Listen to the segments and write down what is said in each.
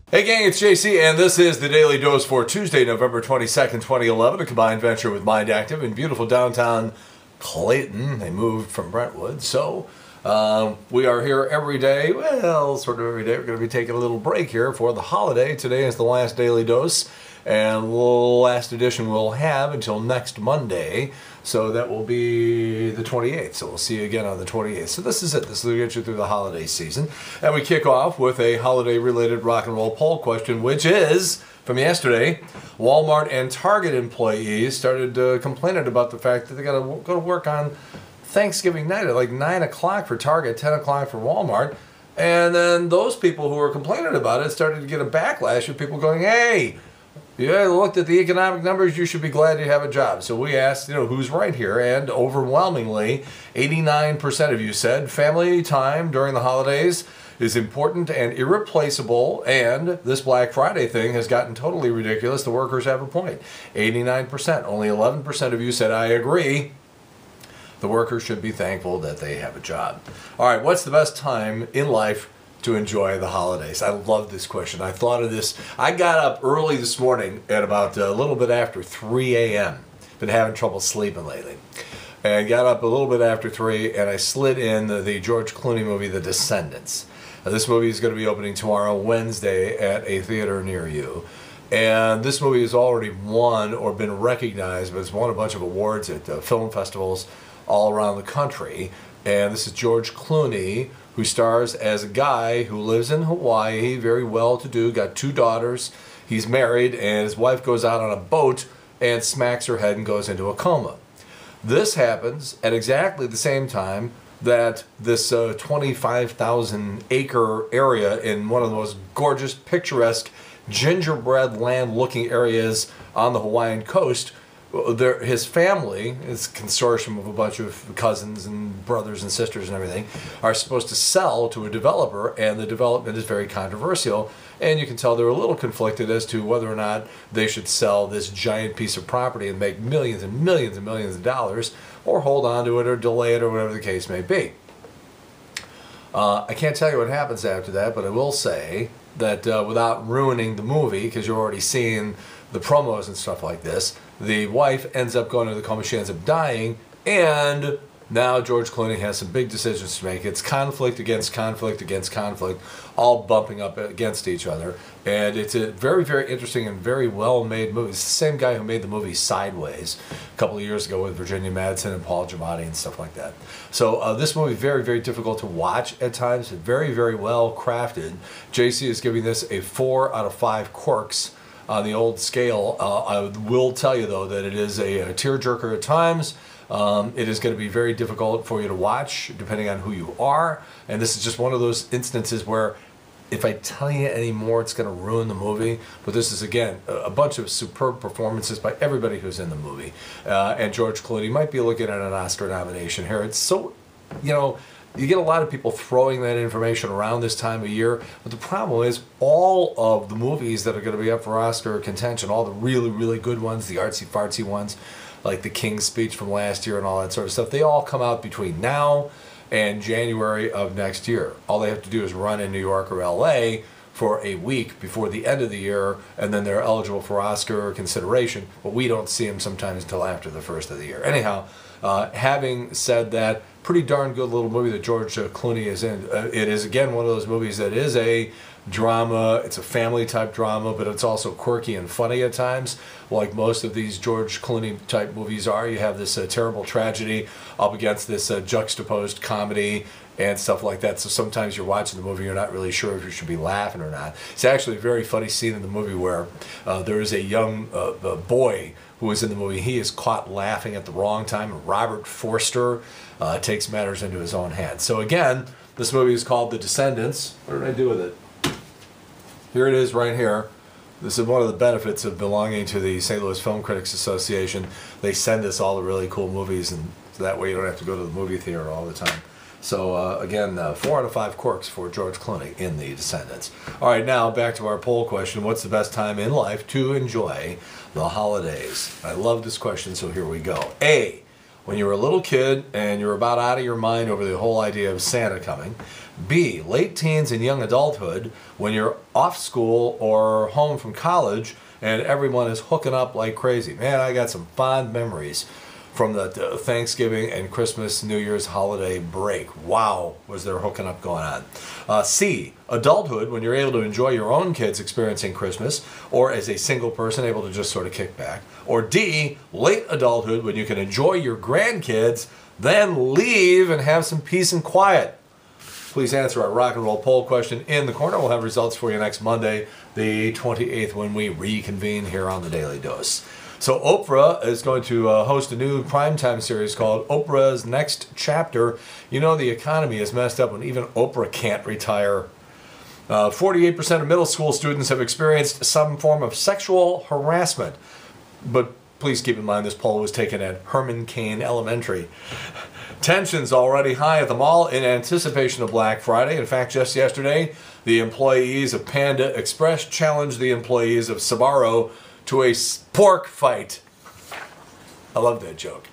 Hey gang, it's JC, and this is the Daily Dose for Tuesday, November 22nd, 2011, a combined venture with Mind Active in beautiful downtown Clayton. They moved from Brentwood, so we are here every day, well, sort of every day. We're going to be taking a little break here for the holiday. Today is the last Daily Dose, and the last edition we'll have until next Monday, so that will be the 28th, so we'll see you again on the 28th. So this is it. This will get you through the holiday season. And we kick off with a holiday-related rock and roll poll question, which is, from yesterday, Walmart and Target employees started complaining about the fact that they got to go to work on Thanksgiving night at like 9 o'clock for Target, 10 o'clock for Walmart. And then those people who were complaining about it started to get a backlash of people going, hey, you looked at the economic numbers, you should be glad you have a job. So we asked, who's right here, and overwhelmingly, 89% of you said family time during the holidays is important and irreplaceable, and this Black Friday thing has gotten totally ridiculous. The workers have a point. 89%. Only 11% of you said, I agree. The workers should be thankful that they have a job. All right, what's the best time in life to enjoy the holidays? I love this question. I thought of this. I got up early this morning at about a little bit after 3 a.m. Been having trouble sleeping lately. And got up a little bit after 3, and I slid in the George Clooney movie, The Descendants. This movie is going to be opening tomorrow, Wednesday, at a theater near you. And this movie has already won or been recognized, but it's won a bunch of awards at film festivals all around the country. And this is George Clooney, who stars as a guy who lives in Hawaii, very well-to-do, got 2 daughters. He's married, and his wife goes out on a boat and smacks her head and goes into a coma. This happens at exactly the same time that this 25,000-acre area in one of the most gorgeous, picturesque, gingerbread land-looking areas on the Hawaiian coast, his family, his consortium of a bunch of cousins and brothers and sisters and everything, are supposed to sell to a developer, and the development is very controversial, and you can tell they're a little conflicted as to whether or not they should sell this giant piece of property and make millions and millions and millions of dollars, or hold on to it or delay it or whatever the case may be. I can't tell you what happens after that, but I will say that without ruining the movie, because you're already seeing the promos and stuff like this, the wife ends up going to the coma, she ends up dying, and now George Clooney has some big decisions to make. It's conflict against conflict against conflict, all bumping up against each other. And it's a very, very interesting and very well-made movie. It's the same guy who made the movie Sideways a couple of years ago with Virginia Madsen and Paul Giamatti and stuff like that. So this movie is very, very difficult to watch at times. Very, very well crafted. JC is giving this a 4 out of 5 corks on the old scale. I will tell you, though, that it is a tearjerker at times. It is going to be very difficult for you to watch, depending on who you are. And this is just one of those instances where if I tell you any more, it's going to ruin the movie. But this is, again, a bunch of superb performances by everybody who's in the movie. And George Clooney might be looking at an Oscar nomination here. It's so, you get a lot of people throwing that information around this time of year, but the problem is all of the movies that are going to be up for Oscar contention, all the really, really good ones, the artsy-fartsy ones, like The King's Speech from last year and all that sort of stuff, they all come out between now and January of next year. All they have to do is run in New York or LA for a week before the end of the year, and then they're eligible for Oscar consideration, but we don't see them sometimes until after the first of the year. Anyhow, having said that, pretty darn good little movie that George Clooney is in. It is, again, one of those movies that is a drama. It's a family-type drama, but it's also quirky and funny at times, like most of these George Clooney-type movies are. You have this terrible tragedy up against this juxtaposed comedy and stuff like that. So sometimes you're watching the movie, you're not really sure if you should be laughing or not. It's actually a very funny scene in the movie where there is a young boy who is in the movie. He is caught laughing at the wrong time, and Robert Forster takes matters into his own hands. So again, this movie is called The Descendants. What did I do with it? Here it is right here. This is one of the benefits of belonging to the St. Louis Film Critics Association. They send us all the really cool movies, and so that way you don't have to go to the movie theater all the time. So again, 4 out of 5 corks for George Clooney in The Descendants. All right, now back to our poll question. What's the best time in life to enjoy the holidays? I love this question, so here we go. A, when you were a little kid and you were about out of your mind over the whole idea of Santa coming. B, late teens and young adulthood, when you're off school or home from college and everyone is hooking up like crazy. Man, I got some fond memories from the Thanksgiving and Christmas, New Year's holiday break. Wow, was there hooking up going on. C, adulthood, when you're able to enjoy your own kids experiencing Christmas, or as a single person able to just sort of kick back. Or D, late adulthood, when you can enjoy your grandkids, then leave and have some peace and quiet. Please answer our rock and roll poll question in the corner. We'll have results for you next Monday, the 28th, when we reconvene here on the Daily Dose. So Oprah is going to host a new primetime series called Oprah's Next Chapter. You know, the economy is messed up when even Oprah can't retire. 48% of middle school students have experienced some form of sexual harassment. But please keep in mind this poll was taken at Herman Cain Elementary. Tensions already high at the mall in anticipation of Black Friday. In fact, just yesterday, the employees of Panda Express challenged the employees of Sbarro to a pork fight. I love that joke.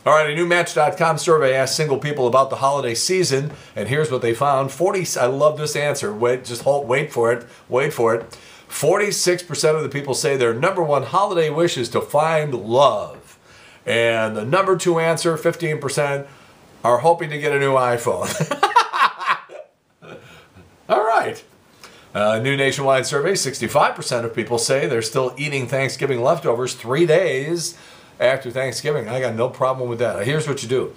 All right, a new Match.com survey asked single people about the holiday season, and here's what they found. I love this answer. Wait for it. 46% of the people say their number one holiday wish is to find love. And the number two answer, 15%, are hoping to get a new iPhone. All right. A new nationwide survey, 65% of people say they're still eating Thanksgiving leftovers 3 days after Thanksgiving. I got no problem with that. Here's what you do.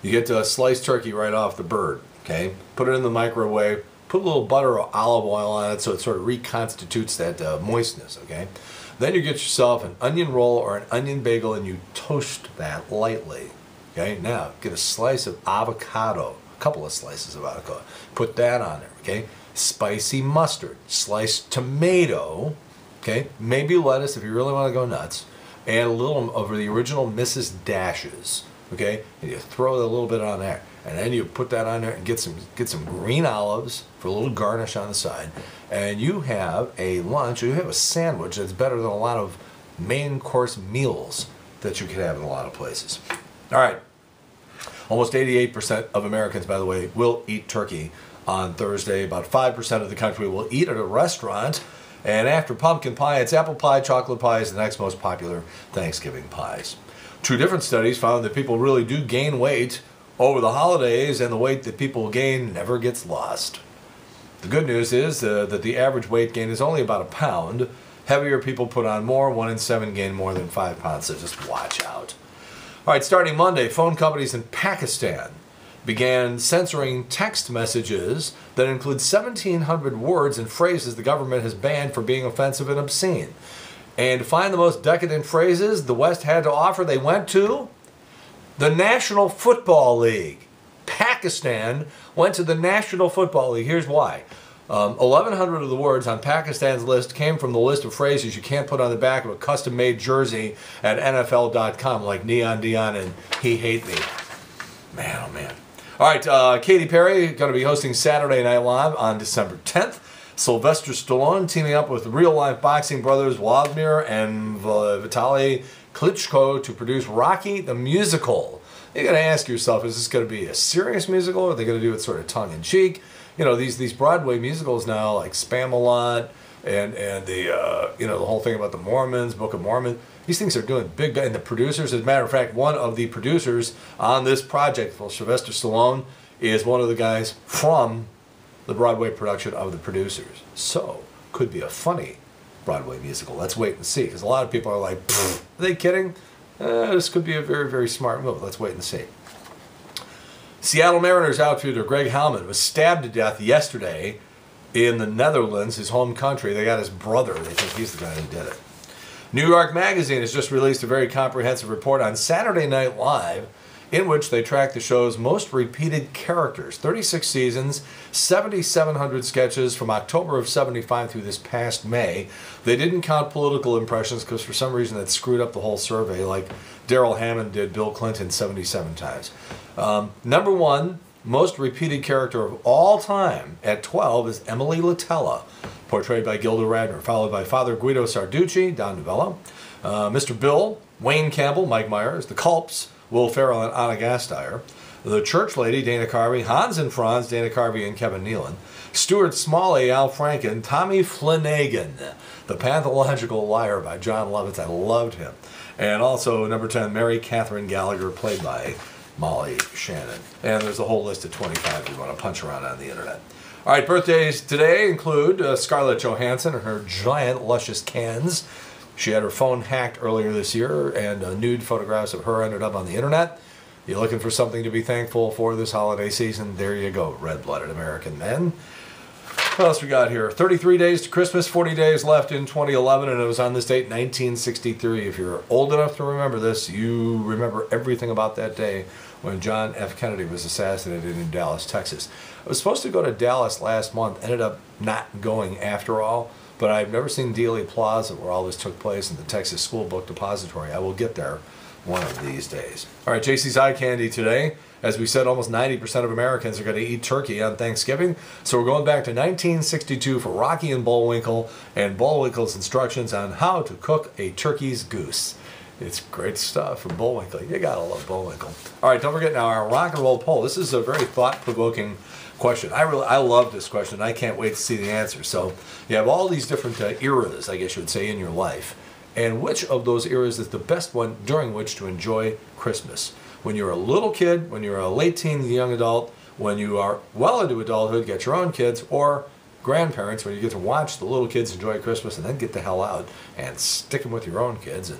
You get a sliced turkey right off the bird, okay? Put it in the microwave. Put a little butter or olive oil on it so it sort of reconstitutes that moistness, okay? Then you get yourself an onion roll or an onion bagel and you toast that lightly, okay? Now, get a slice of avocado, a couple of slices of avocado. Put that on there, okay? Spicy mustard, sliced tomato, okay? Maybe lettuce if you really want to go nuts, and a little of the original Mrs. Dash's, okay? And you throw a little bit on there. And then you put that on there and get some green olives for a little garnish on the side. And you have a lunch, or you have a sandwich that's better than a lot of main course meals that you could have in a lot of places. All right. Almost 88% of Americans, by the way, will eat turkey on Thursday. About 5% of the country will eat at a restaurant. And after pumpkin pie, it's apple pie, chocolate pie is the next most popular Thanksgiving pies. Two different studies found that people really do gain weight over the holidays, and the weight that people gain never gets lost. The good news is that the average weight gain is only about a pound. Heavier people put on more. 1 in 7 gain more than 5 pounds, so just watch out. All right, starting Monday, phone companies in Pakistan began censoring text messages that include 1,700 words and phrases the government has banned for being offensive and obscene. And to find the most decadent phrases the West had to offer, they went to the National Football League. Pakistan went to the National Football League. Here's why. 1,100 of the words on Pakistan's list came from the list of phrases you can't put on the back of a custom-made jersey at NFL.com, like Neon Dion and He Hate Me. Man, oh man. All right, Katy Perry going to be hosting Saturday Night Live on December 10th. Sylvester Stallone teaming up with real-life boxing brothers Vladimir and Vitaly Klitschko to produce Rocky the Musical. You got to ask yourself, is this going to be a serious musical, or are they going to do it sort of tongue-in-cheek? You know, these Broadway musicals now, like Spamalot and the the whole thing about the Mormons, Book of Mormon. These things are doing big, and the producers, as a matter of fact, one of the producers on this project, well, Sylvester Stallone, is one of the guys from the Broadway production of The Producers. So, could be a funny Broadway musical. Let's wait and see, because a lot of people are like, are they kidding? This could be a very, very smart move. Let's wait and see. Seattle Mariners outfielder Greg Halman was stabbed to death yesterday in the Netherlands, his home country. They got his brother. They think he's the guy who did it. New York Magazine has just released a very comprehensive report on Saturday Night Live, in which they track the show's most repeated characters. 36 seasons, 7,700 sketches from October of 75 through this past May. They didn't count political impressions because for some reason that screwed up the whole survey, like Daryl Hammond did Bill Clinton 77 times. Number one most repeated character of all time at 12 is Emily Litella, portrayed by Gilda Radner, followed by Father Guido Sarducci, Don Novella, Mr. Bill, Wayne Campbell, Mike Myers, the Culps, Will Ferrell and Anna Gasteyer, the Church Lady, Dana Carvey, Hans and Franz, Dana Carvey and Kevin Nealon, Stuart Smalley, Al Franken, Tommy Flanagan, The Pathological Liar by John Lovitz. I loved him. And also number 10, Mary Catherine Gallagher, played by Molly Shannon. And there's a whole list of 25 if you want to punch around on the internet. All right, birthdays today include Scarlett Johansson and her giant, luscious cans. She had her phone hacked earlier this year, and nude photographs of her ended up on the internet. You're looking for something to be thankful for this holiday season? There you go, red-blooded American men. What else we got here? 33 days to Christmas, 40 days left in 2011, and it was on this date, 1963. If you're old enough to remember this, you remember everything about that day when John F. Kennedy was assassinated in Dallas, Texas. I was supposed to go to Dallas last month, ended up not going after all, but I've never seen Dealey Plaza where all this took place in the Texas School Book Depository. I will get there one of these days. All right, JC's Eye Candy today. As we said, almost 90% of Americans are going to eat turkey on Thanksgiving. So we're going back to 1962 for Rocky and Bullwinkle and Bullwinkle's instructions on how to cook a turkey's goose. It's great stuff from Bullwinkle. You gotta love Bullwinkle. All right, don't forget now our rock and roll poll. This is a very thought-provoking question. I love this question. I can't wait to see the answer. So you have all these different eras, I guess you would say, in your life. And which of those eras is the best one during which to enjoy Christmas? When you're a little kid, when you're a late teen, young adult, when you are well into adulthood, get your own kids, or grandparents, when you get to watch the little kids enjoy Christmas and then get the hell out and stick them with your own kids and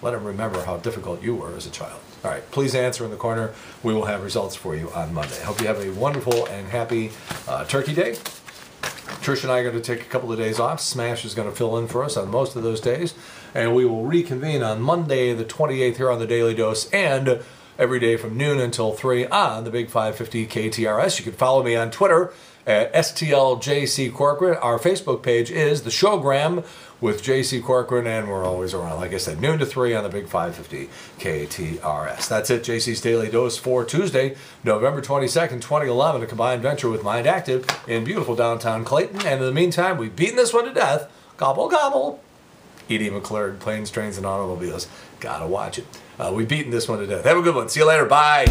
let them remember how difficult you were as a child. All right, please answer in the corner. We will have results for you on Monday. I hope you have a wonderful and happy Turkey Day. Trish and I are going to take a couple of days off. Smash is going to fill in for us on most of those days. And we will reconvene on Monday the 28th here on the Daily Dose and every day from noon until 3 on the Big 550 KTRS. You can follow me on Twitter at STLJC Corcoran. Our Facebook page is The Showgram with JC Corcoran, and we're always around, like I said, noon to 3 on the Big 550 KTRS. That's it, JC's Daily Dose for Tuesday, November 22nd, 2011, a combined venture with Mind Active in beautiful downtown Clayton. And in the meantime, we've beaten this one to death. Gobble, gobble. Edie McClure, Planes, Trains, and Automobiles. Gotta watch it. We've beaten this one to death. Have a good one. See you later. Bye.